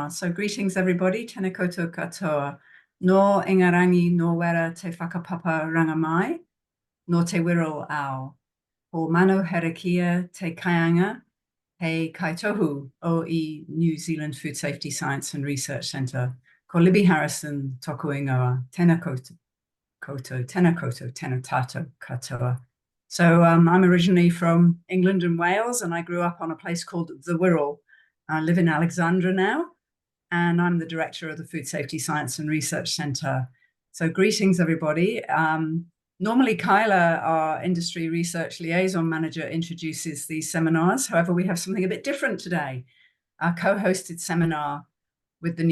So greetings everybody, tēnā koutou katoa. No ingarangi no wera te whakapapa rangamai, no te wiro ao. O mano herakia te kaianga, hei kaitohu o I New Zealand Food Safety Science and Research Centre. Ko Libby Harrison toku ingoa, tēnā koutou, tēnā koutou, tēnā tātou katoa. So I'm originally from England and Wales, and I grew up on a place called the Wirral. I live in Alexandra now, and I'm the director of the Food Safety Science and Research Centre. So greetings, everybody. Normally, Kyla, our industry research liaison manager, introduces these seminars. However, we have something a bit different today. Our co-hosted seminar with the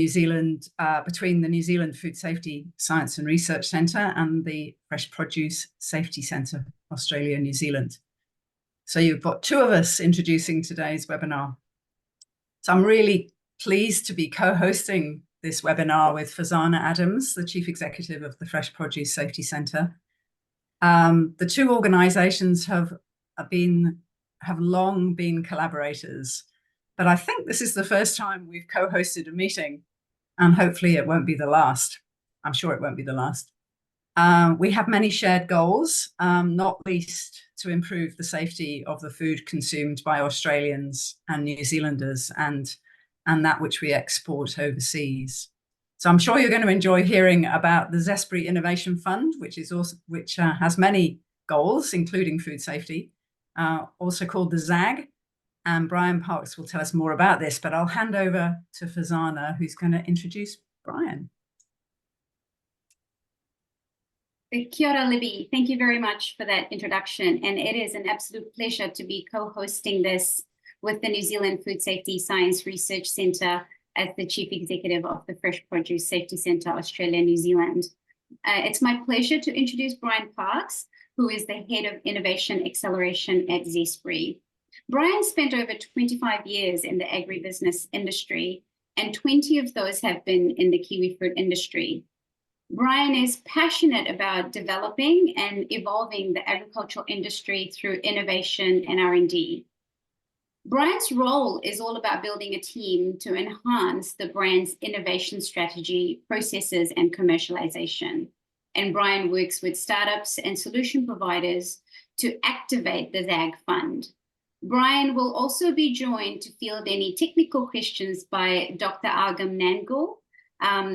between the New Zealand Food Safety Science and Research Centre and the Fresh Produce Safety Centre, Australia, New Zealand. So you've got two of us introducing today's webinar. So I'm really pleased to be co-hosting this webinar with Fazana Adams, the Chief Executive of the Fresh Produce Safety Centre. The two organisations have long been collaborators, but I think this is the first time we've co-hosted a meeting, and hopefully it won't be the last. I'm sure it won't be the last. We have many shared goals, not least to improve the safety of the food consumed by Australians and New Zealanders and that which we export overseas. So I'm sure you're going to enjoy hearing about the Zespri Innovation Fund, which has many goals, including food safety, also called the ZAG. And Brian Parks will tell us more about this, but I'll hand over to Fazana, who's going to introduce Brian. Kia ora, Libby. Thank you very much for that introduction. And it is an absolute pleasure to be co-hosting this with the New Zealand Food Safety Science Research Centre as the Chief Executive of the Fresh Produce Safety Centre, Australia, New Zealand. It's my pleasure to introduce Brian Parks, who is the Head of Innovation Acceleration at Zespri. Brian spent over 25 years in the agribusiness industry, and 20 of those have been in the kiwi fruit industry. Brian is passionate about developing and evolving the agricultural industry through innovation and R&D. Brian's role is all about building a team to enhance the brand's innovation strategy, processes, and commercialization. And Brian works with startups and solution providers to activate the ZAG fund. Brian will also be joined to field any technical questions by Dr. Agam Nangal.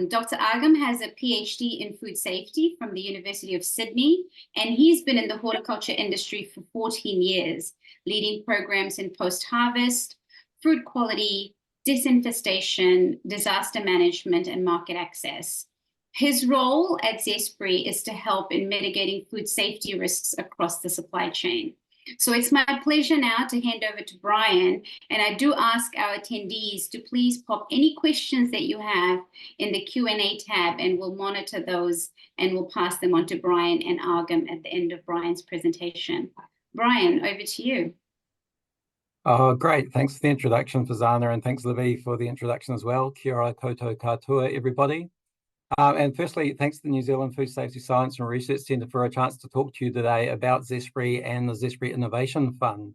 Dr. Agam has a PhD in food safety from the University of Sydney, and he's been in the horticulture industry for 14 years, leading programs in post-harvest, fruit quality, disinfestation, disaster management, and market access. His role at Zespri is to help in mitigating food safety risks across the supply chain. So it's my pleasure now to hand over to Brian, and I do ask our attendees to please pop any questions that you have in the Q&A tab, and we'll monitor those and we'll pass them on to Brian and Agam at the end of Brian's presentation. Brian, over to you. Oh, great. Thanks for the introduction, Fazana, and thanks, Libby, for the introduction as well. Kia ora koutou katoa, everybody. And firstly, thanks to the New Zealand Food Safety Science and Research Centre for a chance to talk to you today about Zespri and the Zespri Innovation Fund.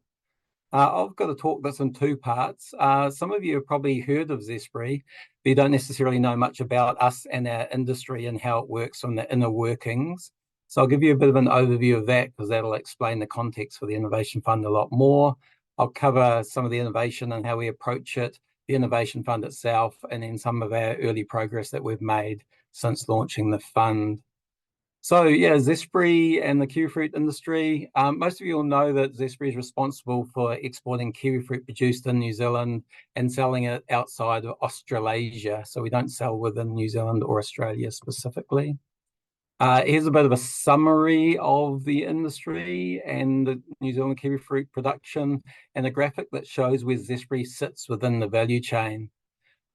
I've got a talk that's in two parts. Some of you have probably heard of Zespri, but you don't necessarily know much about us and our industry and how it works from the inner workings. So I'll give you a bit of an overview of that because that'll explain the context for the Innovation Fund a lot more. I'll cover some of the innovation and how we approach it, the Innovation Fund itself, and then some of our early progress that we've made since launching the fund. So yeah, Zespri and the kiwi fruit industry. Most of you will know that Zespri is responsible for exporting kiwi fruit produced in New Zealand and selling it outside of Australasia. So we don't sell within New Zealand or Australia specifically. Here's a bit of a summary of the industry and the New Zealand kiwi fruit production and a graphic that shows where Zespri sits within the value chain.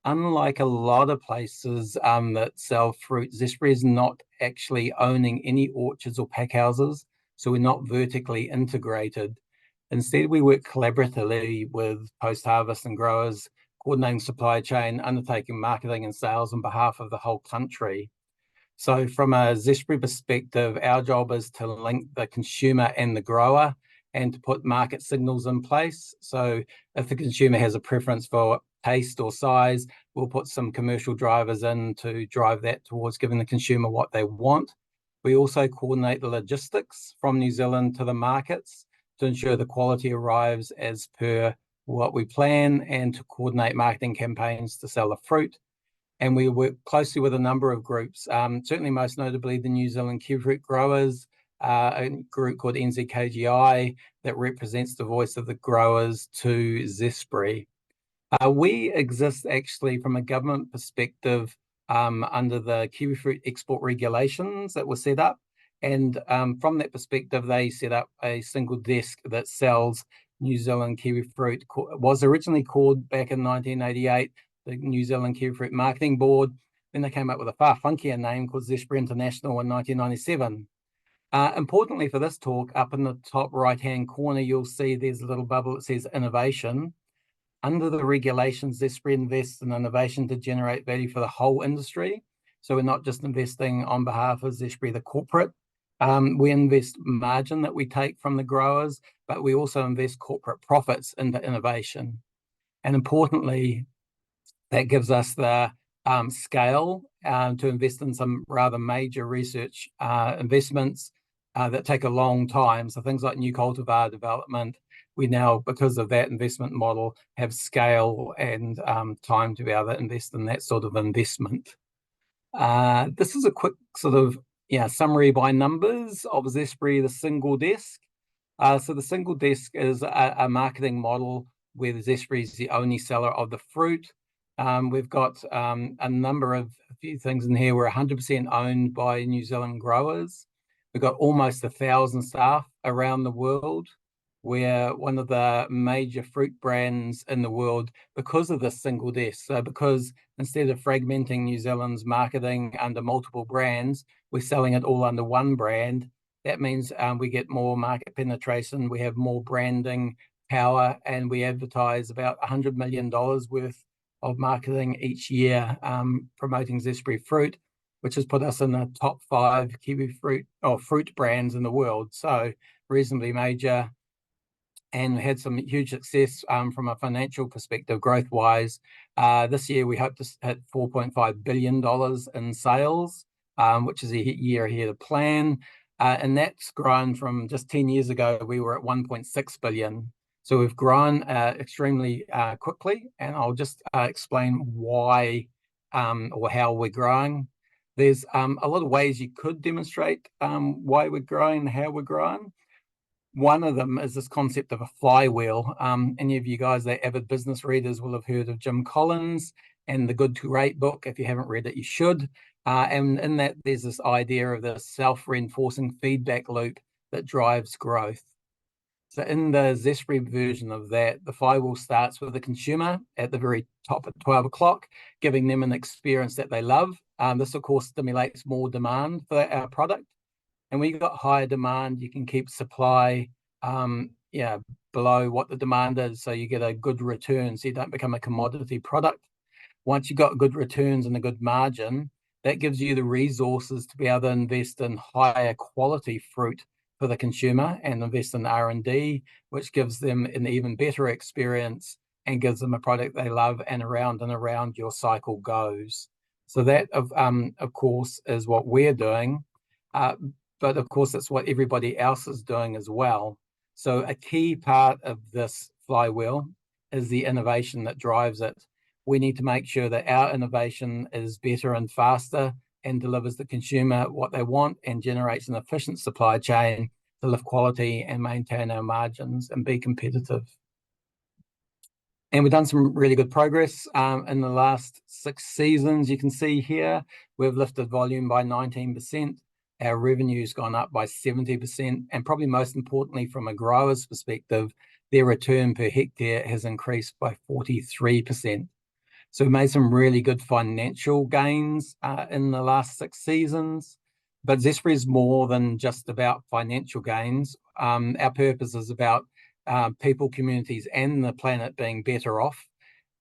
Unlike a lot of places that sell fruit, Zespri is not actually owning any orchards or packhouses, so we're not vertically integrated. Instead, we work collaboratively with post-harvest and growers, coordinating supply chain, undertaking marketing and sales on behalf of the whole country. So from a Zespri perspective, our job is to link the consumer and the grower and to put market signals in place. So if the consumer has a preference for taste or size, we'll put some commercial drivers in to drive that towards giving the consumer what they want. We also coordinate the logistics from New Zealand to the markets to ensure the quality arrives as per what we plan, and to coordinate marketing campaigns to sell the fruit. And we work closely with a number of groups, certainly most notably the New Zealand kiwifruit growers, a group called NZKGI that represents the voice of the growers, to Zespri. We exist actually from a government perspective under the kiwifruit export regulations that were set up. And from that perspective, they set up a single desk that sells New Zealand kiwifruit. It was originally called, back in 1988, the New Zealand Kiwifruit Marketing Board. Then they came up with a far funkier name called Zespri International in 1997. Importantly for this talk, up in the top right-hand corner, you'll see there's a little bubble that says innovation. Under the regulations, Zespri invests in innovation to generate value for the whole industry. So we're not just investing on behalf of Zespri, the corporate. We invest margin that we take from the growers, but we also invest corporate profits into innovation. And importantly, that gives us the scale to invest in some rather major research investments that take a long time. So things like new cultivar development, we now, because of that investment model, have scale and time to be able to invest in that sort of investment. This is a quick sort of summary by numbers of Zespri, the single desk. So the single desk is a marketing model where Zespri is the only seller of the fruit. We've got a few things in here. We're 100% owned by New Zealand growers. We've got almost 1,000 staff around the world. We're one of the major fruit brands in the world because of this single desk. So because instead of fragmenting New Zealand's marketing under multiple brands, we're selling it all under one brand. That means we get more market penetration, we have more branding power, and we advertise about $100 million worth of marketing each year promoting Zespri fruit, which has put us in the top 5 kiwi fruit brands in the world. So reasonably major, and had some huge success from a financial perspective, growth-wise. This year, we hope to hit $4.5 billion in sales, which is a year ahead of plan. And that's grown from just 10 years ago, we were at 1.6 billion. So we've grown extremely quickly, and I'll just explain why or how we're growing. There's a lot of ways you could demonstrate why we're growing and how we're growing. One of them is this concept of a flywheel. Any of you guys that are avid business readers will have heard of Jim Collins and the Good to Great book. If you haven't read it, you should. And in that, there's this idea of the self-reinforcing feedback loop that drives growth. So in the Zespri version of that, the flywheel starts with the consumer at the very top at 12 o'clock, giving them an experience that they love. This, of course, stimulates more demand for our product. And when you've got higher demand, you can keep supply below what the demand is, so you get a good return, so you don't become a commodity product. Once you've got good returns and a good margin, that gives you the resources to be able to invest in higher quality fruit for the consumer and invest in R&D, which gives them an even better experience and gives them a product they love, and around your cycle goes. So that, of course, is what we're doing. But of course, that's what everybody else is doing as well. So a key part of this flywheel is the innovation that drives it. We need to make sure that our innovation is better and faster and delivers the consumer what they want and generates an efficient supply chain to lift quality and maintain our margins and be competitive. And we've done some really good progress in the last 6 seasons. You can see here, we've lifted volume by 19%. Our revenue's gone up by 70%, and probably most importantly, from a grower's perspective, their return per hectare has increased by 43%. So we made some really good financial gains in the last 6 seasons, but Zespri is more than just about financial gains. Our purpose is about people, communities, and the planet being better off.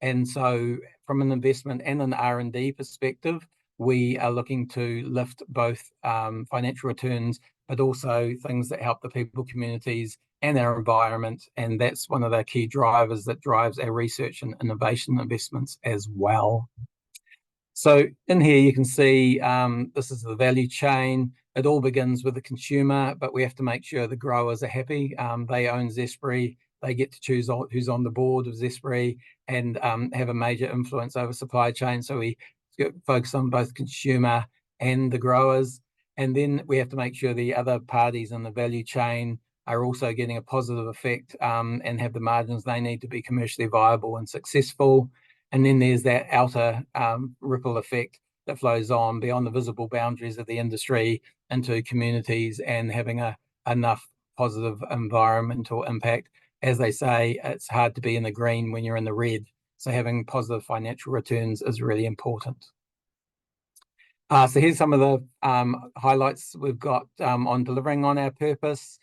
And so from an investment and an R&D perspective, we are looking to lift both financial returns, but also things that help the people, communities, and our environment. And that's one of the key drivers that drives our research and innovation investments as well. So in here, you can see this is the value chain. It all begins with the consumer, but we have to make sure the growers are happy. They own Zespri. They get to choose who's on the board of Zespri and have a major influence over supply chain. So we focus on both consumer and the growers. And then we have to make sure the other parties in the value chain are also getting a positive effect and have the margins they need to be commercially viable and successful. And then there's that outer ripple effect that flows on beyond the visible boundaries of the industry into communities and having enough positive environmental impact. As they say, it's hard to be in the green when you're in the red. So having positive financial returns is really important. So here's some of the highlights we've got on delivering on our purpose.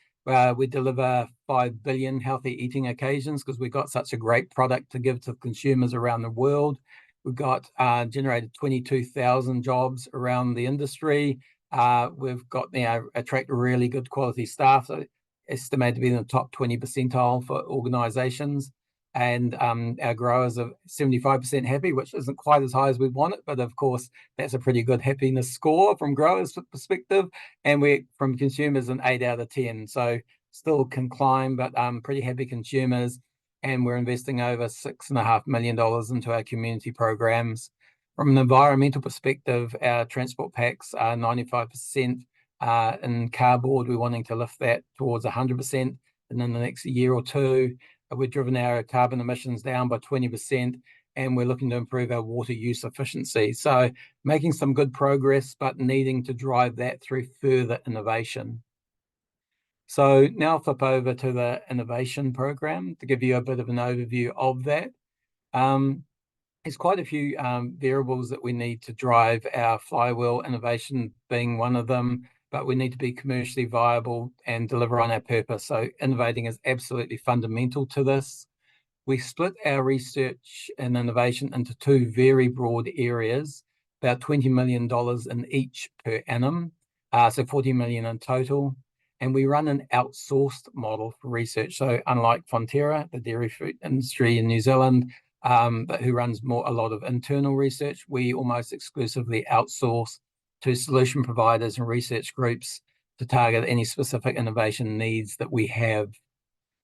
We deliver 5 billion healthy eating occasions because we've got such a great product to give to consumers around the world. We've got generated 22,000 jobs around the industry. We've got attract really good quality staff, so estimated to be in the top 20 percentile for organisations. And our growers are 75% happy, which isn't quite as high as we want it, but of course that's a pretty good happiness score from growers' perspective, and we're from consumers an 8 out of 10. So still can climb, but pretty happy consumers, and we're investing over $6.5 million into our community programs. From an environmental perspective, our transport packs are 95% in cardboard. We're wanting to lift that towards 100% in the next year or two. We've driven our carbon emissions down by 20%, and we're looking to improve our water use efficiency. So making some good progress, but needing to drive that through further innovation. So now I'll flip over to the innovation program to give you a bit of an overview of that. There's quite a few variables that we need to drive our flywheel, innovation being one of them, but we need to be commercially viable and deliver on our purpose. So innovating is absolutely fundamental to this. We split our research and innovation into two very broad areas, about $20 million in each per annum, so 40 million in total. And we run an outsourced model for research. So unlike Fonterra, the dairy food industry in New Zealand, but who runs a lot of internal research, we almost exclusively outsource to solution providers and research groups to target any specific innovation needs that we have.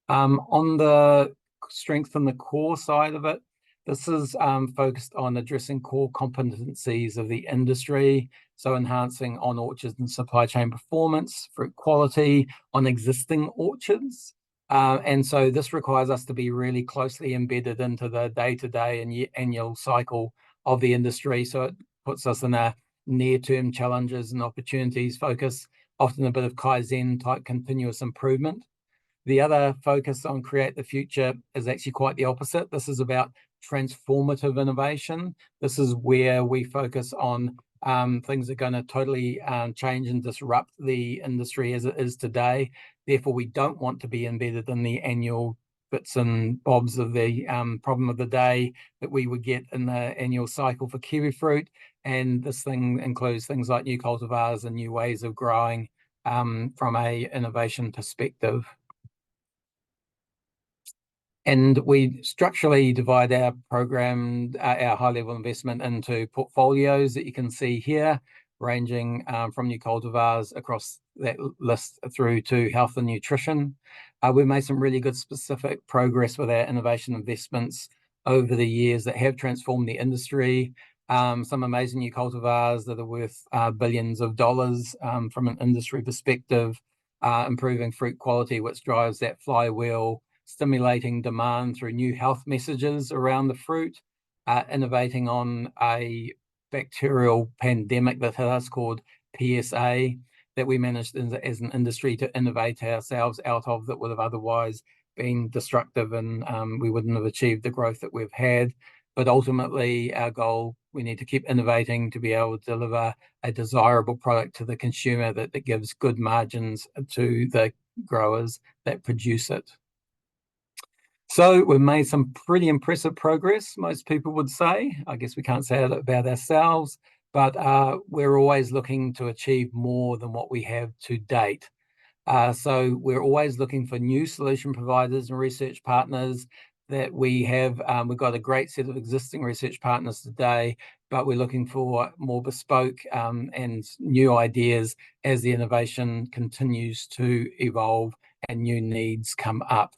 On the strength and the core side of it, this is focused on addressing core competencies of the industry, so enhancing on orchards and supply chain performance, fruit quality on existing orchards. And so this requires us to be really closely embedded into the day-to-day and annual cycle of the industry. So it puts us in a near-term challenges and opportunities focus, often a bit of Kaizen type continuous improvement. The other focus on Create the Future is actually quite the opposite. This is about transformative innovation. This is where we focus on things that are going to totally change and disrupt the industry as it is today. Therefore, we don't want to be embedded in the annual bits and bobs of the problem of the day that we would get in the annual cycle for kiwi fruit. And this thing includes things like new cultivars and new ways of growing from a innovation perspective. And we structurally divide our program, our high-level investment into portfolios that you can see here, ranging from new cultivars across that list through to health and nutrition. We've made some really good specific progress with our innovation investments over the years that have transformed the industry. Some amazing new cultivars that are worth billions of dollars from an industry perspective, improving fruit quality, which drives that flywheel, stimulating demand through new health messages around the fruit, innovating on a bacterial pandemic that hit us called PSA that we managed as an industry to innovate ourselves out of that would have otherwise been destructive, and we wouldn't have achieved the growth that we've had. But ultimately, our goal, we need to keep innovating to be able to deliver a desirable product to the consumer that gives good margins to the growers that produce it. So we've made some pretty impressive progress, most people would say. I guess we can't say that about ourselves, but we're always looking to achieve more than what we have to date. So we're always looking for new solution providers and research partners that we have. We've got a great set of existing research partners today, but we're looking for more bespoke and new ideas as the innovation continues to evolve and new needs come up.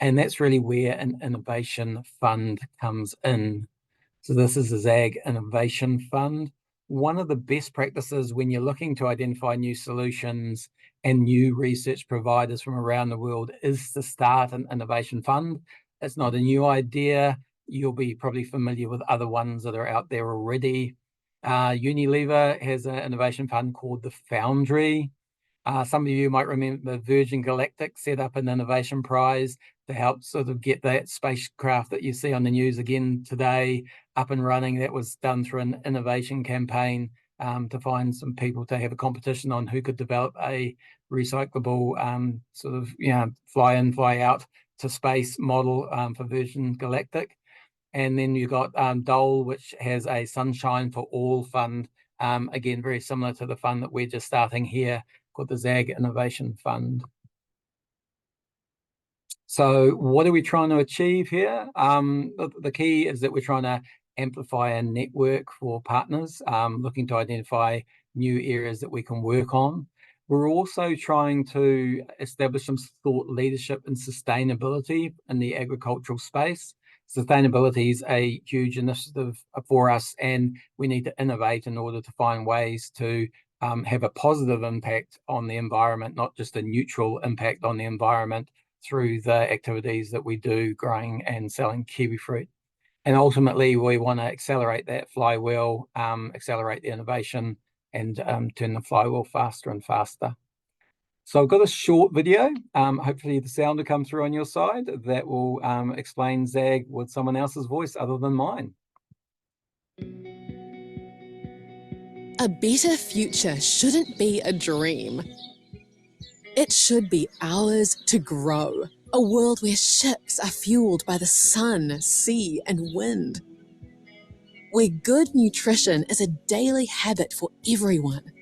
And that's really where an innovation fund comes in. So this is the ZAG Innovation Fund. One of the best practices when you're looking to identify new solutions and new research providers from around the world is to start an innovation fund. It's not a new idea. You'll be probably familiar with other ones that are out there already. Unilever has an innovation fund called the Foundry. Some of you might remember Virgin Galactic set up an innovation prize to help sort of get that spacecraft that you see on the news again today up and running. That was done through an innovation campaign to find some people to have a competition on who could develop a recyclable sort of, fly in, fly out to space model for Virgin Galactic. And then you've got Dole, which has a Sunshine for All fund, again, very similar to the fund that we're just starting here, called the ZAG Innovation Fund. So what are we trying to achieve here? The key is that we're trying to amplify a network for partners, looking to identify new areas that we can work on. We're also trying to establish some thought leadership and sustainability in the agricultural space. Sustainability is a huge initiative for us, and we need to innovate in order to find ways to have a positive impact on the environment, not just a neutral impact on the environment through the activities that we do growing and selling kiwi fruit. And ultimately, we want to accelerate that flywheel, accelerate the innovation, and turn the flywheel faster and faster. So I've got a short video. Hopefully the sound will come through on your side that will explain ZAG with someone else's voice other than mine. A better future shouldn't be a dream. It should be ours to grow. A world where ships are fueled by the sun, sea, and wind. Where good nutrition is a daily habit for everyone.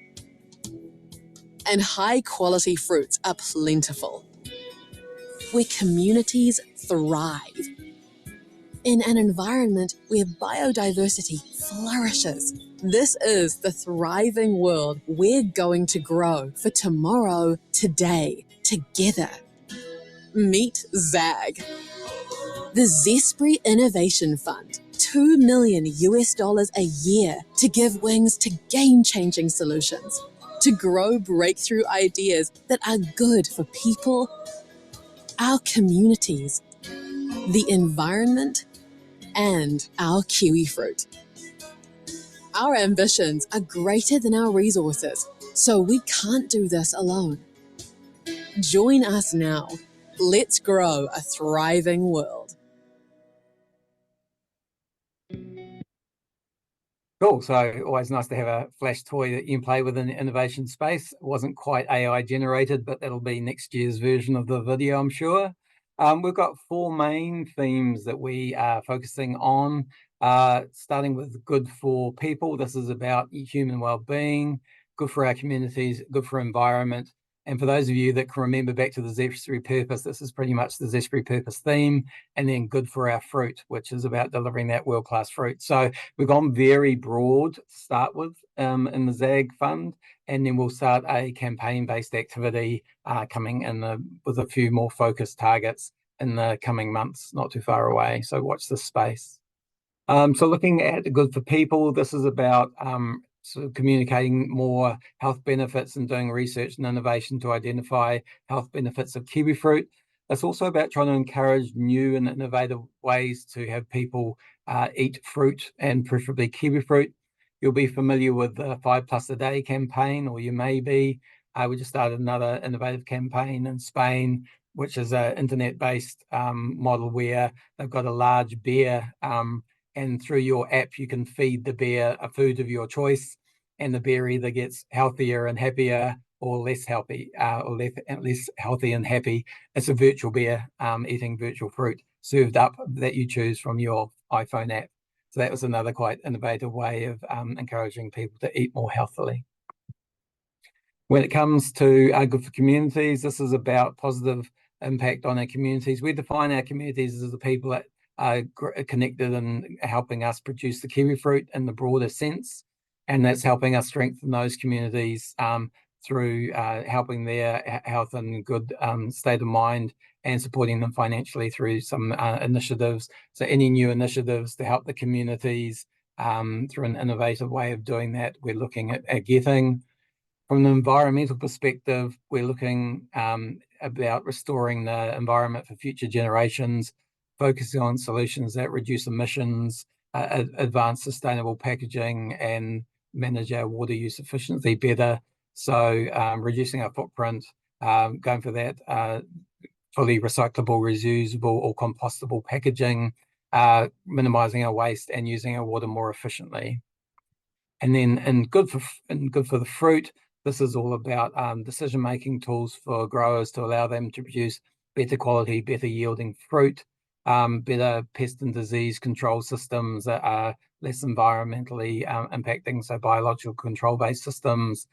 And high-quality fruits are plentiful. Where communities thrive. In an environment where biodiversity flourishes. This is the thriving world we're going to grow for tomorrow, today, together. Meet ZAG. The Zespri Innovation Fund. $2 million a year to give wings to game-changing solutions. To grow breakthrough ideas that are good for people, our communities, the environment, and our kiwi fruit. Our ambitions are greater than our resources, so we can't do this alone. Join us now. Let's grow a thriving world. Cool. So always nice to have a flash toy that you can play with in the innovation space. It wasn't quite AI generated, but that'll be next year's version of the video, I'm sure. We've got 4 main themes that we are focusing on, starting with good for people. This is about human well-being, good for our communities, good for environment. And for those of you that can remember back to the Zespri purpose, this is pretty much the Zespri purpose theme. And then good for our fruit, which is about delivering that world-class fruit. So we've gone very broad to start with in the ZAG fund, and then we'll start a campaign-based activity coming in with a few more focused targets in the coming months, not too far away. So watch this space. So looking at good for people, this is about sort of communicating more health benefits and doing research and innovation to identify health benefits of kiwi fruit. It's also about trying to encourage new and innovative ways to have people eat fruit, and preferably kiwi fruit. You'll be familiar with the 5+ a day campaign, or you may be. We just started another innovative campaign in Spain, which is an internet-based model where they've got a large bear, and through your app, you can feed the bear a food of your choice, and the bear either gets healthier and happier or less healthy, or less healthy and happy. It's a virtual bear eating virtual fruit served up that you choose from your iPhone app. So that was another quite innovative way of encouraging people to eat more healthily. When it comes to good for communities, this is about positive impact on our communities. We define our communities as the people that are connected and helping us produce the kiwi fruit in the broader sense. And that's helping us strengthen those communities through helping their health and good state of mind, and supporting them financially through some initiatives. So any new initiatives to help the communities through an innovative way of doing that, we're looking at getting. From an environmental perspective, we're looking about restoring the environment for future generations, focusing on solutions that reduce emissions, advance sustainable packaging, and manage our water use efficiently better. So reducing our footprint, going for that fully recyclable, reusable, or compostable packaging, minimizing our waste, and using our water more efficiently. And then in good for the fruit, this is all about decision-making tools for growers to allow them to produce better quality, better yielding fruit, better pest and disease control systems that are less environmentally impacting, so biological control-based systems,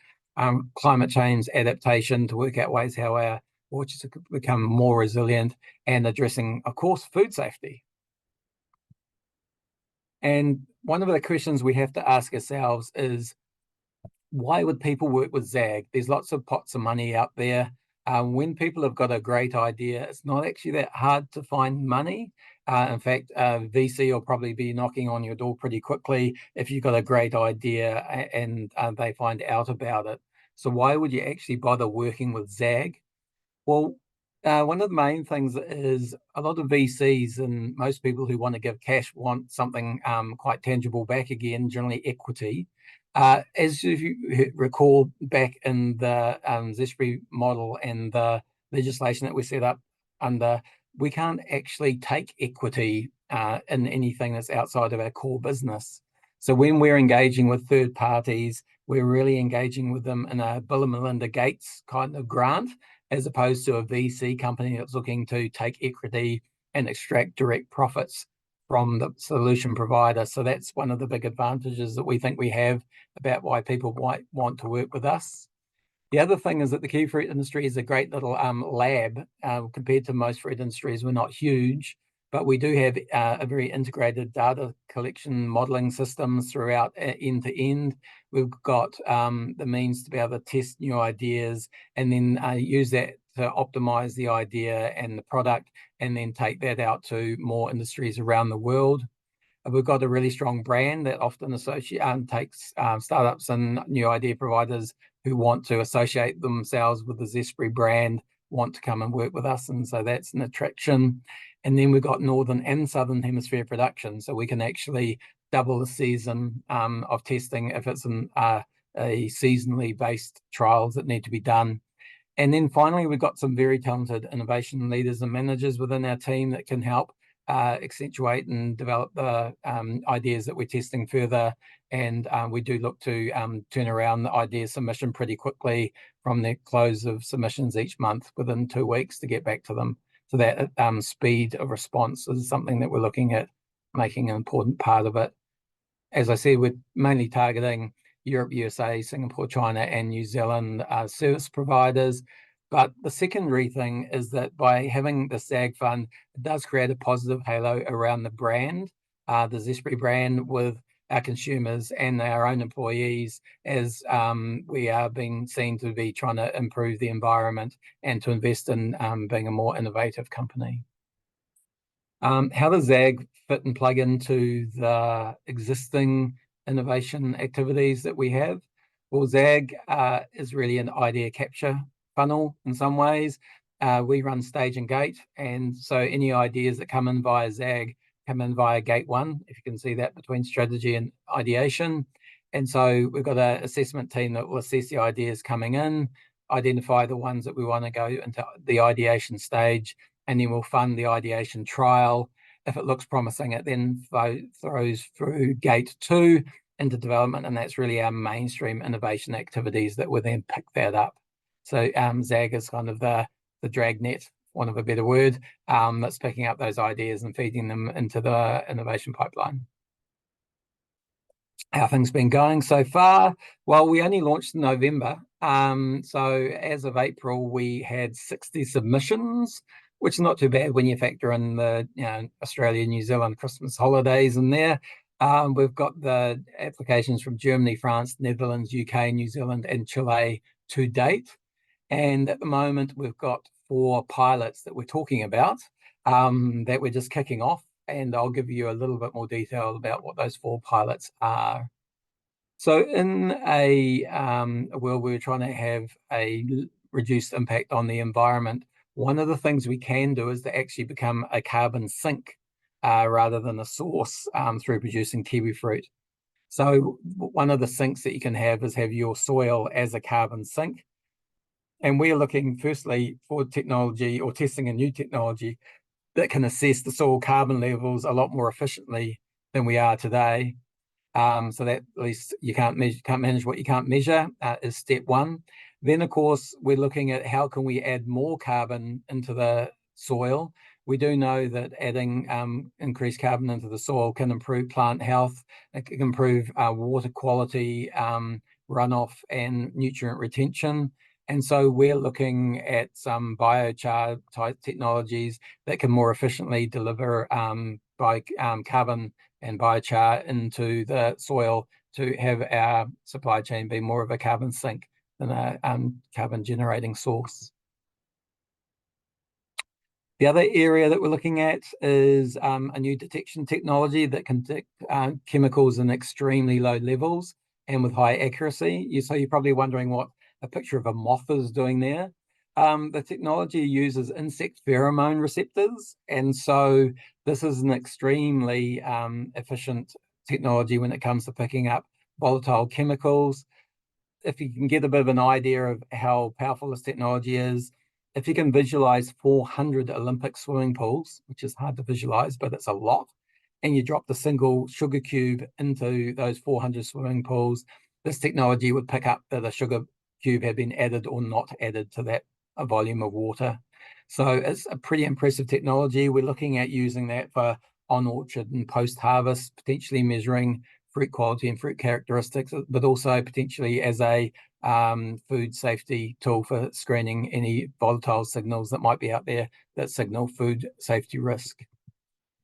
climate change adaptation to work out ways how our orchards could become more resilient, and addressing, of course, food safety. And one of the questions we have to ask ourselves is, why would people work with ZAG? There's lots of pots of money out there. When people have got a great idea, it's not actually that hard to find money. In fact, VC will probably be knocking on your door pretty quickly if you've got a great idea and they find out about it. So why would you actually bother working with ZAG? Well, one of the main things is a lot of VCs and most people who want to give cash want something quite tangible back again, generally equity. As you recall back in the Zespri model and the legislation that we set up under, we can't actually take equity in anything that's outside of our core business. So when we're engaging with third parties, we're really engaging with them in a Bill and Melinda Gates kind of grant, as opposed to a VC company that's looking to take equity and extract direct profits from the solution provider. So that's one of the big advantages that we think we have about why people might want to work with us. The other thing is that the kiwi fruit industry is a great little lab. Compared to most fruit industries, we're not huge, but we do have a very integrated data collection modeling systems throughout end to end. We've got the means to be able to test new ideas and then use that to optimize the idea and the product, and then take that out to more industries around the world. We've got a really strong brand that often takes startups and new idea providers who want to associate themselves with the Zespri brand, want to come and work with us, and so that's an attraction. And then we've got Northern and Southern Hemisphere production, so we can actually double the season of testing if it's a seasonally based trials that need to be done. And then finally, we've got some very talented innovation leaders and managers within our team that can help accentuate and develop the ideas that we're testing further. And we do look to turn around the idea submission pretty quickly from the close of submissions each month, within 2 weeks, to get back to them. So that speed of response is something that we're looking at making an important part of it. As I said, we're mainly targeting Europe, USA, Singapore, China, and New Zealand service providers. But the secondary thing is that by having the ZAG fund, it does create a positive halo around the brand, the Zespri brand, with our consumers and our own employees, as we are being seen to be trying to improve the environment and to invest in being a more innovative company. How does ZAG fit and plug into the existing innovation activities that we have? Well, ZAG is really an idea capture funnel in some ways. We run stage and gate, and so any ideas that come in via ZAG come in via gate 1, if you can see that between strategy and ideation. And so we've got an assessment team that will assess the ideas coming in, identify the ones that we want to go into the ideation stage, and then we'll fund the ideation trial. If it looks promising, it then throws through gate 2 into development, and that's really our mainstream innovation activities that will then pick that up. So ZAG is kind of the dragnet, for want of a better word, that's picking up those ideas and feeding them into the innovation pipeline. how things been going so far. Well, we only launched in November. So as of April, we had 60 submissions, which is not too bad when you factor in the Australia, New Zealand Christmas holidays in there. We've got the applications from Germany, France, Netherlands, UK, New Zealand, and Chile to date. And at the moment, we've got 4 pilots that we're talking about that we're just kicking off. And I'll give you a little bit more detail about what those 4 pilots are. So in a world where we're trying to have a reduced impact on the environment, one of the things we can do is to actually become a carbon sink rather than a source through producing kiwi fruit. So one of the sinks that you can have is have your soil as a carbon sink. And we're looking firstly for technology or testing a new technology that can assess the soil carbon levels a lot more efficiently than we are today. So that at least you can't manage what you can't measure is step one. Then, of course, we're looking at how can we add more carbon into the soil. We do know that adding increased carbon into the soil can improve plant health, it can improve water quality, runoff, and nutrient retention. And so we're looking at some biochar type technologies that can more efficiently deliver carbon and biochar into the soil to have our supply chain be more of a carbon sink than a carbon generating source. The other area that we're looking at is a new detection technology that can detect chemicals in extremely low levels and with high accuracy. So you're probably wondering what a picture of a moth is doing there. The technology uses insect pheromone receptors, and so this is an extremely efficient technology when it comes to picking up volatile chemicals. If you can get a bit of an idea of how powerful this technology is, if you can visualize 400 Olympic swimming pools, which is hard to visualize, but it's a lot, and you drop the single sugar cube into those 400 swimming pools, this technology would pick up that a sugar cube had been added or not added to that volume of water. So it's a pretty impressive technology. We're looking at using that for on orchard and post-harvest, potentially measuring fruit quality and fruit characteristics, but also potentially as a food safety tool for screening any volatile signals that might be out there that signal food safety risk.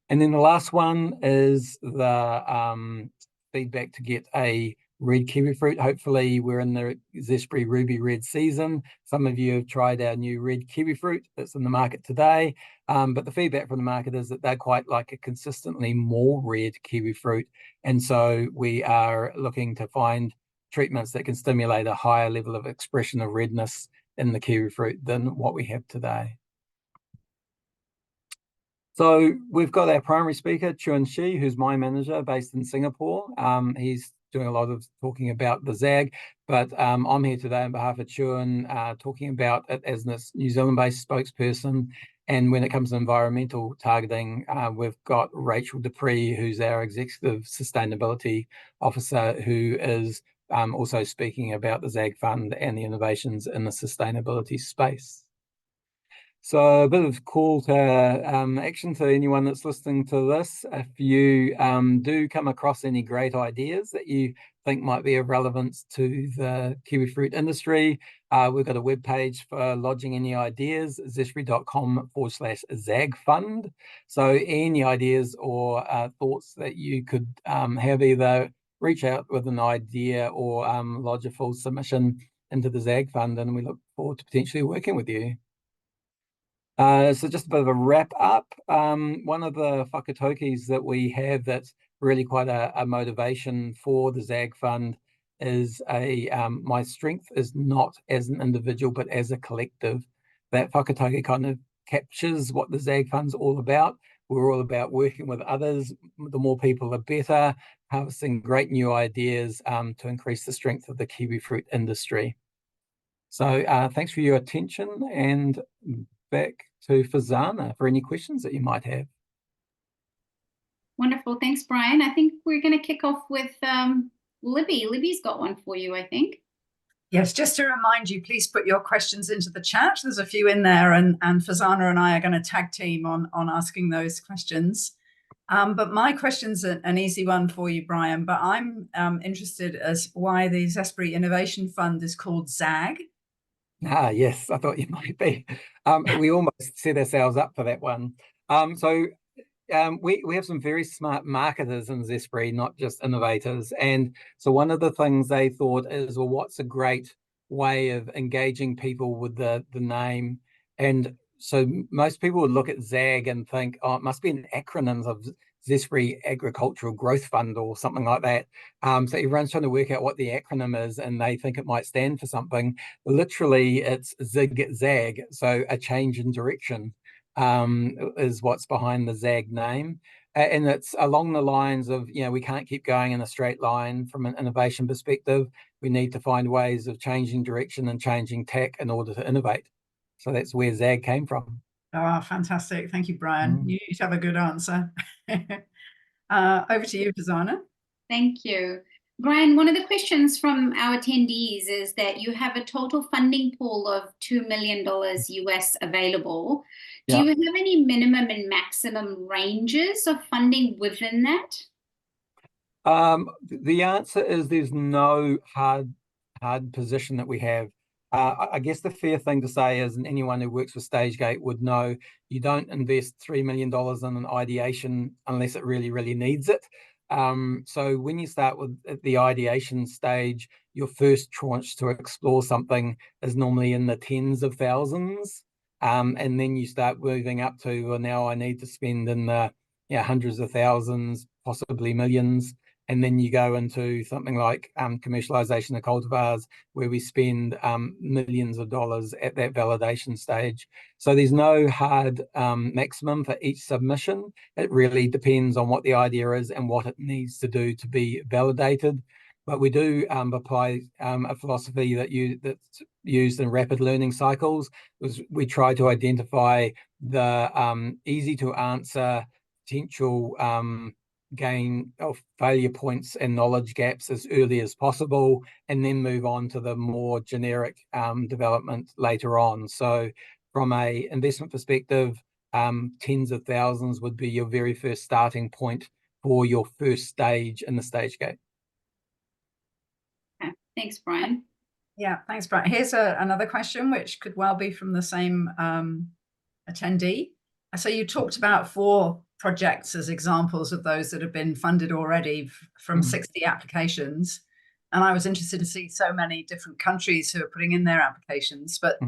And then the last one is the feedback to get a red kiwi fruit. Hopefully we're in the Zespri Ruby Red season. Some of you have tried our new red kiwi fruit that's in the market today. But the feedback from the market is that they quite like a consistently more red kiwi fruit. And so we are looking to find treatments that can stimulate a higher level of expression of redness in the kiwi fruit than what we have today. So we've got our primary speaker, Chuan Shi, who's my manager based in Singapore. He's doing a lot of talking about the ZAG, but I'm here today on behalf of Chuan, talking about it as this New Zealand-based spokesperson. And when it comes to environmental targeting, we've got Rachel Dupree, who's our Executive Sustainability Officer, who is also speaking about the ZAG Fund and the innovations in the sustainability space. So a bit of call to action to anyone that's listening to this. If you do come across any great ideas that you think might be of relevance to the kiwi fruit industry, we've got a webpage for lodging any ideas, zespri.com/ZAG Fund. So any ideas or thoughts that you could have, either reach out with an idea or lodge a full submission into the ZAG Fund, and we look forward to potentially working with you. So just a bit of a wrap up. One of the whakatokis that we have that's really quite a motivation for the ZAG Fund is my strength is not as an individual, but as a collective. That whakatoki kind of captures what the ZAG Fund's all about. We're all about working with others. The more people, the better, harvesting great new ideas to increase the strength of the kiwi fruit industry. So thanks for your attention, and back to Fazana for any questions that you might have. Wonderful. Thanks, Brian. I think we're going to kick off with Libby. Libby's got one for you, I think. Yes, just to remind you, please put your questions into the chat. There's a few in there, and Fazana and I are going to tag team on asking those questions. But my question's an easy one for you, Brian, but I'm interested as why the Zespri Innovation Fund is called ZAG. Ah, yes, I thought you might be. We almost set ourselves up for that one. We have some very smart marketers in Zespri, not just innovators. And so one of the things they thought is, well, what's a great way of engaging people with the name? And so most people would look at ZAG and think, oh, it must be an acronym of Zespri Agricultural Growth Fund or something like that. So everyone's trying to work out what the acronym is, and they think it might stand for something. Literally, it's ZIG-ZAG, so a change in direction. Is what's behind the ZAG name. And it's along the lines of, we can't keep going in a straight line from an innovation perspective. We need to find ways of changing direction and changing tack in order to innovate. So that's where ZAG came from. Oh, fantastic. Thank you, Brian. You have a good answer. Over to you, Fazana. Thank you. Brian, one of the questions from our attendees is that you have a total funding pool of $2 million US available. Do you have any minimum and maximum ranges of funding within that? The answer is there's no hard position that we have. I guess the fair thing to say is, and anyone who works with StageGate would know, you don't invest $3 million in an ideation unless it really, really needs it. So when you start with at the ideation stage, your first tranche to explore something is normally in the tens of thousands. And then you start moving up to, well, now I need to spend in the hundreds of thousands, possibly millions. And then you go into something like commercialization of cultivars, where we spend millions of dollars at that validation stage. So there's no hard maximum for each submission. It really depends on what the idea is and what it needs to do to be validated. But we do apply a philosophy that's used in rapid learning cycles. We try to identify the easy to answer potential gain of failure points and knowledge gaps as early as possible, and then move on to the more generic development later on. So from a investment perspective, tens of thousands would be your very first starting point for your first stage in the stage gate. Okay. Thanks, Brian. Yeah, thanks, Brian. Here's another question, which could well be from the same attendee. So you talked about 4 projects as examples of those that have been funded already from 60 applications. And I was interested to see so many different countries who are putting in their applications. But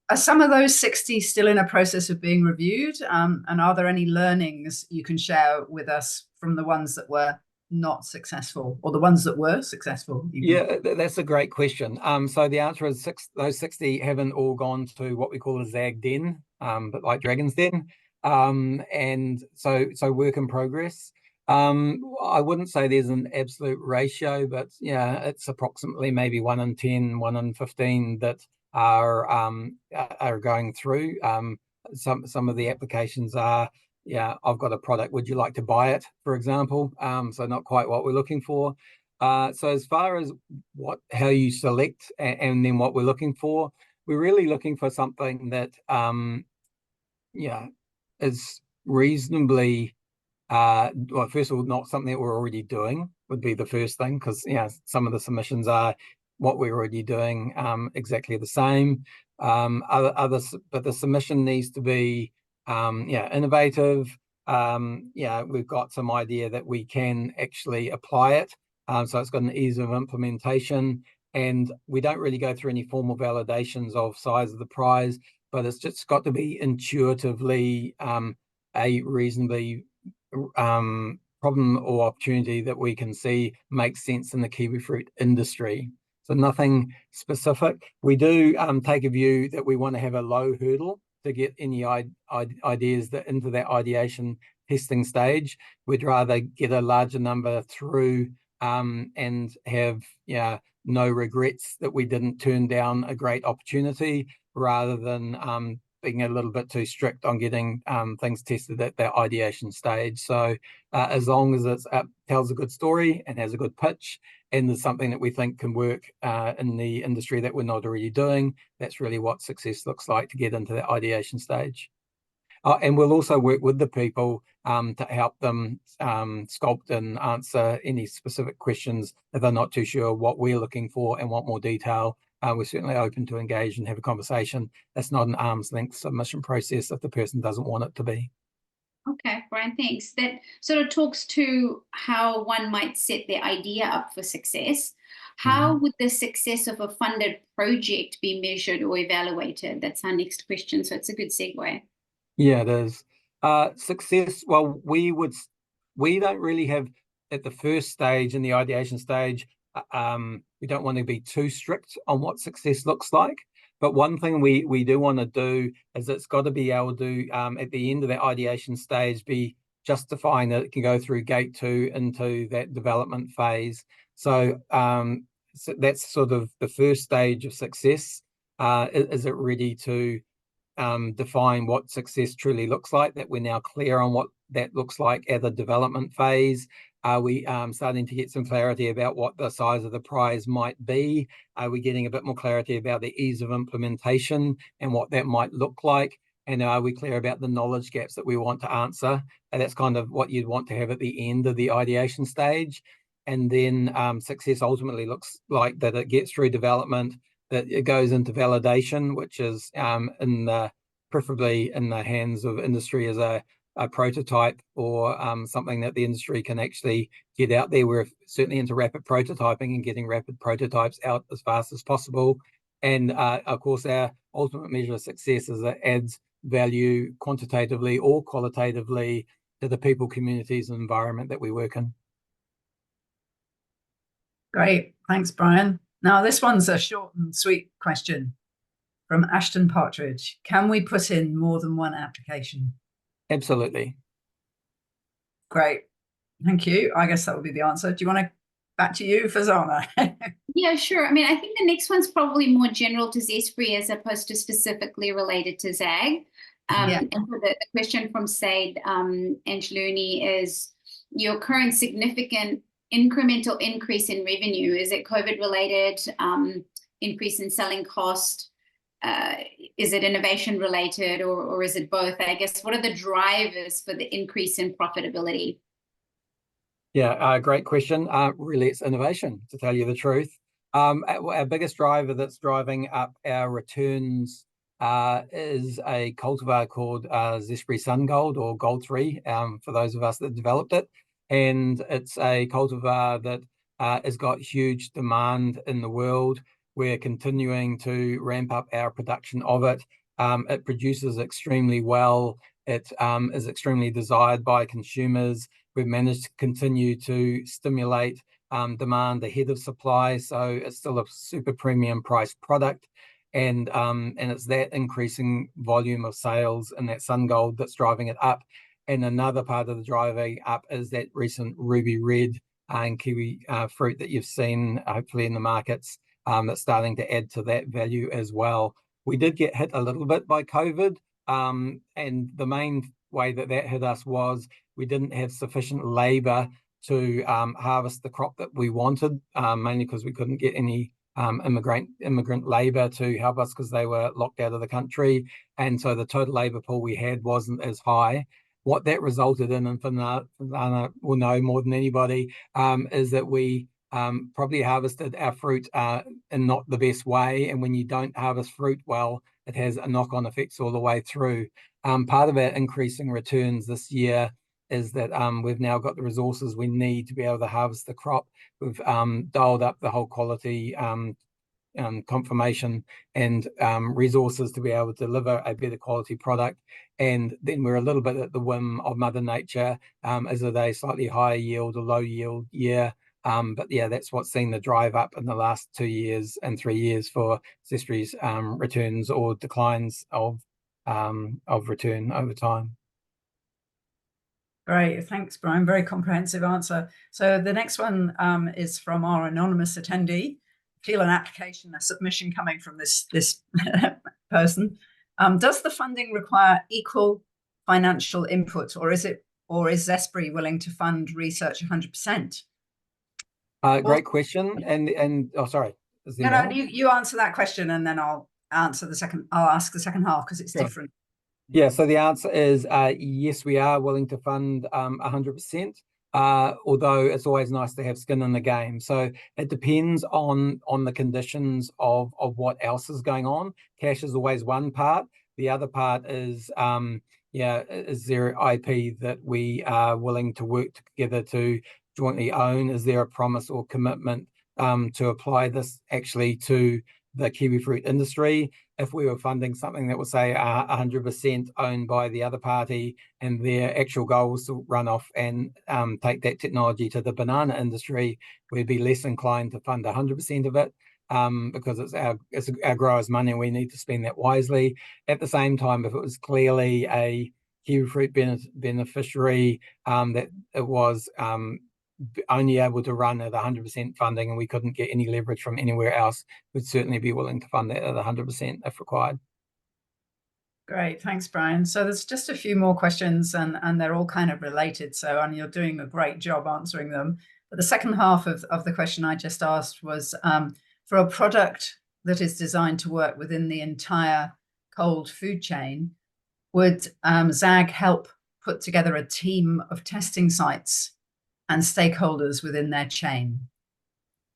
are some of those 60 still in a process of being reviewed? And are there any learnings you can share with us from the ones that were not successful, or the ones that were successful? Yeah, that's a great question. So the answer is those 60 haven't all gone to what we call a ZAG den, but like Dragon's Den. And so work in progress. I wouldn't say there's an absolute ratio, but it's approximately maybe 1 in 10, 1 in 15 that are going through. Some of the applications are, I've got a product, would you like to buy it, for example? So not quite what we're looking for. So as far as how you select and then what we're looking for, we're really looking for something that is reasonably, well, first of all, not something that we're already doing would be the first thing, because some of the submissions are what we're already doing exactly the same. Others, but the submission needs to be innovative. We've got some idea that we can actually apply it. So it's got an ease of implementation, and we don't really go through any formal validations of size of the prize, but it's just got to be intuitively a reasonably problem or opportunity that we can see makes sense in the kiwi fruit industry. So nothing specific. We do take a view that we want to have a low hurdle to get any ideas into that ideation testing stage. We'd rather get a larger number through and have no regrets that we didn't turn down a great opportunity, rather than being a little bit too strict on getting things tested at that ideation stage. So as long as it tells a good story and has a good pitch, and there's something that we think can work in the industry that we're not already doing, that's really what success looks like to get into that ideation stage. And we'll also work with the people to help them sculpt and answer any specific questions if they're not too sure what we're looking for and want more detail. We're certainly open to engage and have a conversation. It's not an arm's length submission process if the person doesn't want it to be. Okay, Brian, thanks. That sort of talks to how one might set their idea up for success. How would the success of a funded project be measured or evaluated? That's our next question, so it's a good segue. Yeah, it is. Success, well, we don't really have, at the first stage, in the ideation stage, we don't want to be too strict on what success looks like. But one thing we do want to do is it's got to be able to, at the end of that ideation stage, be justifying that it can go through gate 2 into that development phase. So, so that's sort of the first stage of success. Is it ready to define what success truly looks like, that we're now clear on what that looks like at the development phase? Are we starting to get some clarity about what the size of the prize might be? Are we getting a bit more clarity about the ease of implementation and what that might look like? And are we clear about the knowledge gaps that we want to answer? And that's kind of what you'd want to have at the end of the ideation stage. And then success ultimately looks like that it gets through development, that it goes into validation, which is preferably in the hands of industry as a prototype or something that the industry can actually get out there. We're certainly into rapid prototyping and getting rapid prototypes out as fast as possible. And of course, our ultimate measure of success is that it adds value quantitatively or qualitatively to the people, communities, and environment that we work in. Great, thanks, Brian. Now, this one's a short and sweet question from Ashton Partridge. Can we put in more than one application? Absolutely. Great, thank you. I guess that would be the answer. Do you want to back to you, Fazana? Yeah, sure. I mean, I think the next one's probably more general to Zespri as opposed to specifically related to ZAG. And so the question from Said Angeloni is, your current significant incremental increase in revenue, is it COVID related, increase in selling cost? Is it innovation related, or is it both? I guess, what are the drivers for the increase in profitability? Yeah, great question. Really, it's innovation, to tell you the truth. Our biggest driver that's driving up our returns is a cultivar called Zespri Sun Gold, or Gold 3, for those of us that developed it. And it's a cultivar that has got huge demand in the world. We're continuing to ramp up our production of it. It produces extremely well. It is extremely desired by consumers. We've managed to continue to stimulate demand ahead of supply, so it's still a super premium priced product. And it's that increasing volume of sales in that Sun Gold that's driving it up. And another part of the driving up is that recent ruby red and kiwi fruit that you've seen, hopefully in the markets, that's starting to add to that value as well. We did get hit a little bit by COVID, and the main way that hit us was we didn't have sufficient labour to harvest the crop that we wanted, mainly because we couldn't get any immigrant labour to help us because they were locked out of the country. And so the total labour pool we had wasn't as high. What that resulted in, and Fazana will know more than anybody, is that we probably harvested our fruit in not the best way. And when you don't harvest fruit well, it has a knock-on effects all the way through. Part of our increasing returns this year is that we've now got the resources we need to be able to harvest the crop. We've dialed up the whole quality confirmation and resources to be able to deliver a better quality product. And then we're a little bit at the whim of Mother Nature. Is it a slightly higher yield or low yield year? But yeah, that's what's seen the drive up in the last 2 years and 3 years for Zespri's returns or declines of return over time. Great, thanks, Brian. Very comprehensive answer. So the next one is from our anonymous attendee. Feel an application, a submission coming from this person. Does the funding require equal financial input, or is Zespri willing to fund research 100%? Great question. And oh, sorry. No, you answer that question, and then I'll answer the second. I'll ask the second half because it's different. Yeah, so the answer is yes, we are willing to fund 100%. Although it's always nice to have skin in the game. So it depends on the conditions of what else is going on. Cash is always one part. The other part is is there IP that we are willing to work together to jointly own? Is there a promise or commitment to apply this actually to the kiwi fruit industry? If we were funding something that was, say, 100% owned by the other party, and their actual goal was to run off and take that technology to the banana industry, we'd be less inclined to fund 100% of it, because it's our growers' money and we need to spend that wisely. At the same time, if it was clearly a kiwi fruit beneficiary that it was only able to run at 100% funding and we couldn't get any leverage from anywhere else, we'd certainly be willing to fund that at 100% if required. Great, thanks, Brian. So there's just a few more questions and they're all kind of related. So, and you're doing a great job answering them. But the second half of the question I just asked was, for a product that is designed to work within the entire cold food chain, would ZAG help put together a team of testing sites and stakeholders within their chain?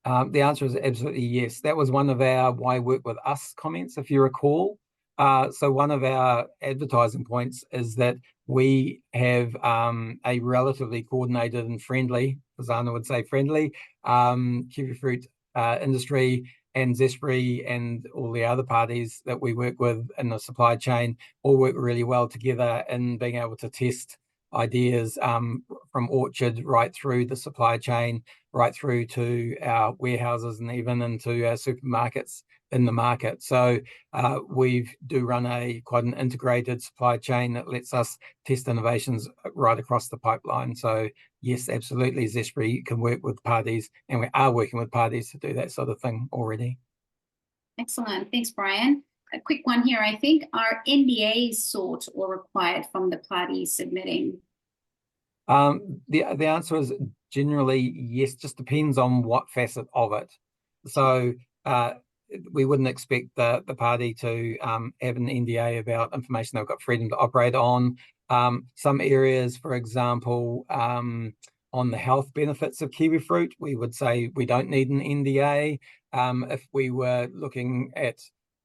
The answer is absolutely yes. That was one of our why work with us comments, if you recall. So one of our advertising points is that we have a relatively coordinated and friendly, as Anna would say, friendly kiwi fruit industry, and Zespri and all the other parties that we work with in the supply chain all work really well together in being able to test ideas from orchard right through the supply chain, right through to our warehouses and even into our supermarkets in the market. So we do run quite an integrated supply chain that lets us test innovations right across the pipeline. So yes, absolutely, Zespri can work with parties, and we are working with parties to do that sort of thing already. Excellent, thanks, Brian. A quick one here, I think. Are NDAs sought or required from the parties submitting? The answer is generally yes, just depends on what facet of it. So we wouldn't expect the party to have an NDA about information they've got freedom to operate on. Some areas, for example, on the health benefits of kiwi fruit, we would say we don't need an NDA. If we were looking at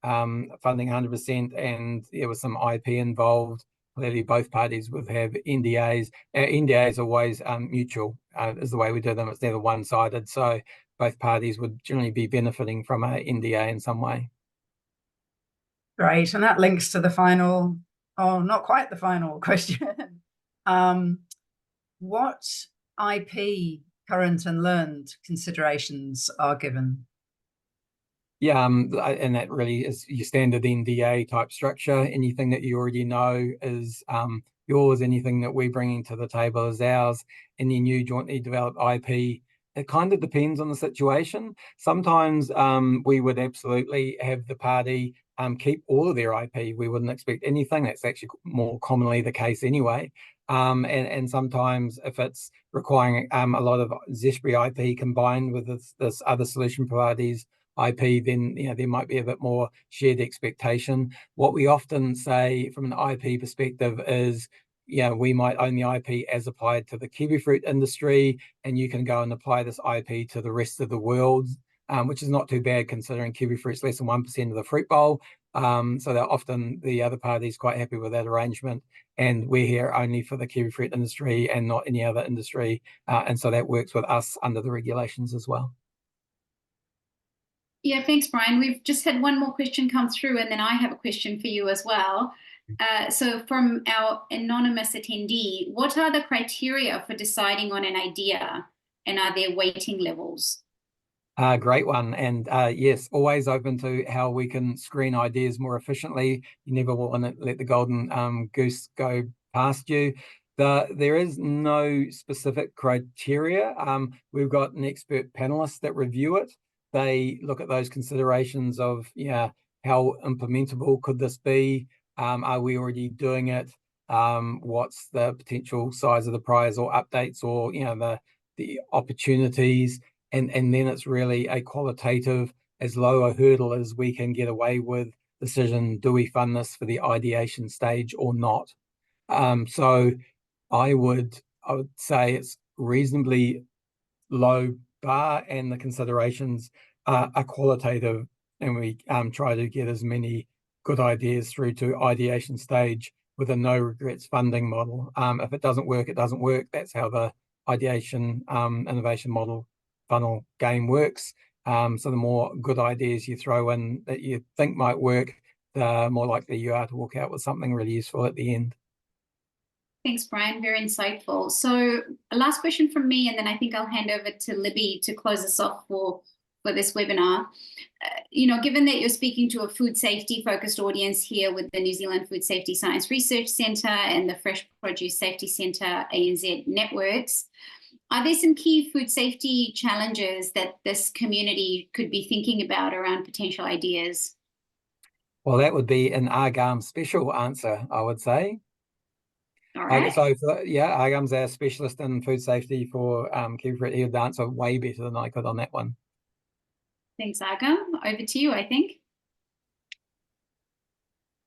funding 100% and there was some IP involved, clearly both parties would have NDAs. NDAs are always mutual, is the way we do them. It's never one-sided. So both parties would generally be benefiting from an NDA in some way. Great, and that links to the final, not quite the final question. What IP current and learned considerations are given? Yeah, and that really is your standard NDA type structure. Anything that you already know is yours. Anything that we bring into the table is ours. Any new jointly developed IP, it kind of depends on the situation. Sometimes we would absolutely have the party keep all of their IP. We wouldn't expect anything. That's actually more commonly the case anyway. And sometimes if it's requiring a lot of Zespri IP combined with this other solution providers IP, then there might be a bit more shared expectation. What we often say from an IP perspective is, we might own the IP as applied to the kiwi fruit industry, and you can go and apply this IP to the rest of the world, which is not too bad considering kiwi fruit's less than 1% of the fruit bowl. So they're often the other party's quite happy with that arrangement, and we're here only for the kiwi fruit industry and not any other industry, and so that works with us under the regulations as well. Yeah, thanks, Brian. We've just had one more question come through, and then I have a question for you as well. So from our anonymous attendee, what are the criteria for deciding on an idea, and are there weighting levels? Great one. And yes, always open to how we can screen ideas more efficiently. You never want to let the golden goose go past you. There is no specific criteria. We've got an expert panelist that review it. They look at those considerations of, how implementable could this be? Are we already doing it? What's the potential size of the prize or updates or, the opportunities? And then it's really a qualitative, as low a hurdle as we can get away with decision, do we fund this for the ideation stage or not? So I would say it's reasonably low bar, and the considerations are qualitative, and we try to get as many good ideas through to ideation stage with a no regrets funding model. If it doesn't work, it doesn't work. That's how the ideation innovation model funnel game works. So the more good ideas you throw in that you think might work, the more likely you are to walk out with something really useful at the end. Thanks, Brian. Very insightful. So a last question from me, and then I think I'll hand over to Libby to close us off for this webinar. Given that you're speaking to a food safety focused audience here with the New Zealand Food Safety Science Research Centre and the Fresh Produce Safety Centre ANZ networks, are there some key food safety challenges that this community could be thinking about around potential ideas? Well, that would be an AGAM special answer, I would say. All right. AGAM's our specialist in food safety for kiwifruit. He would answer way better than I could on that one. Thanks, Agam. Over to you, I think.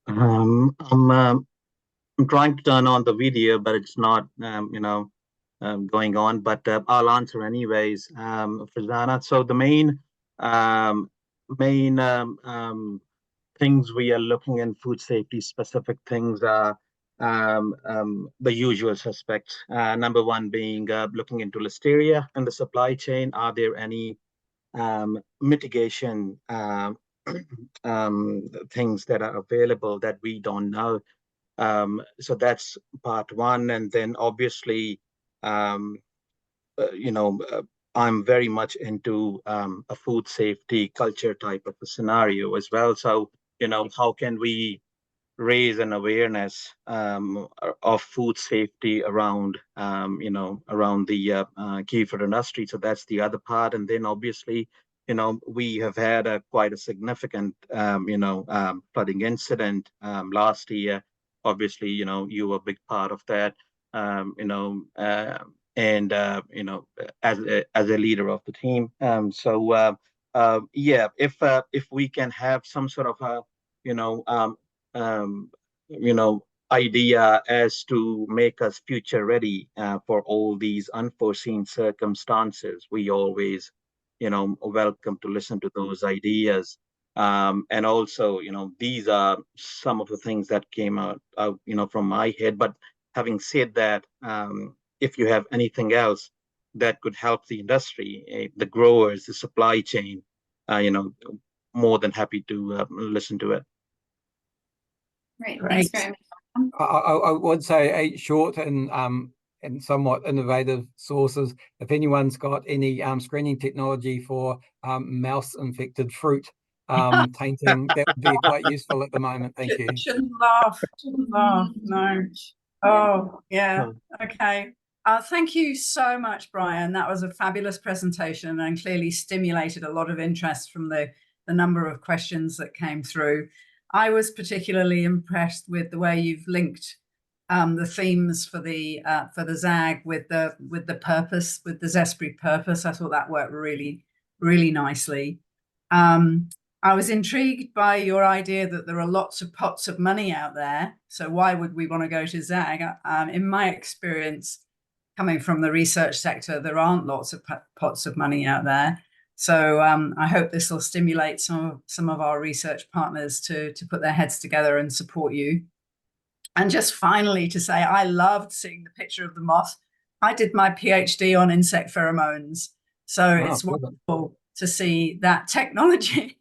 I'm trying to turn on the video, but it's not, going on. But I'll answer anyways, Fazana. So the main things we are looking in food safety specific things are the usual suspects. Number one being looking into listeria in the supply chain. Are there any mitigation things that are available that we don't know? So that's part one. And then obviously, I'm very much into a food safety culture type of a scenario as well. So, how can we raise an awareness of food safety around, around the kiwifruit industry? So that's the other part. And then obviously, we have had quite a significant, flooding incident last year. Obviously, you were a big part of that, and as a leader of the team. If we can have some sort of idea as to make us future ready for all these unforeseen circumstances, we always, welcome to listen to those ideas. And also, these are some of the things that came out, from my head. But having said that, if you have anything else that could help the industry, the growers, the supply chain, more than happy to listen to it. Great. Thanks very much. I would say a short and somewhat innovative sources. If anyone's got any screening technology for mouse-infected fruit tainting, that would be quite useful at the moment. Thank you. Shouldn't laugh. No. Oh, yeah. Okay. Thank you so much, Brian. That was a fabulous presentation and clearly stimulated a lot of interest from the number of questions that came through. I was particularly impressed with the way you've linked the themes for the ZAG with the purpose, with the Zespri purpose. I thought that worked really, really nicely. I was intrigued by your idea that there are lots of pots of money out there. So why would we want to go to ZAG? In my experience, coming from the research sector, there aren't lots of pots of money out there. So I hope this will stimulate some of our research partners to put their heads together and support you. And just finally to say, I loved seeing the picture of the moth. I did my PhD on insect pheromones. So it's wonderful to see that technology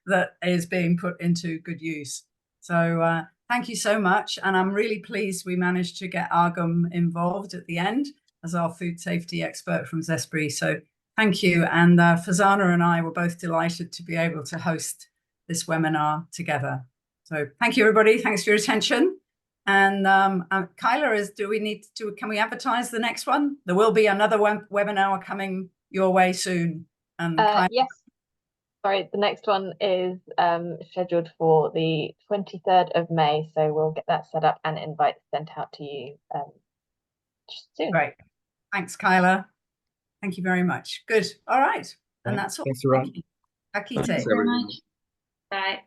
that is being put into good use. So thank you so much. And I'm really pleased we managed to get Agam involved at the end as our food safety expert from Zespri. So thank you. And Fazana and I were both delighted to be able to host this webinar together. So thank you, everybody. Thanks for your attention. And Kyla, can we advertise the next one? There will be another webinar coming your way soon. Yes. Sorry, the next one is scheduled for the 23rd of May. So we'll get that set up and invites sent out to you soon. Great. Thanks, Kyla. Thank you very much. Good. All right. And that's all. Thanks, everyone. Thank you. Thanks very much. Bye.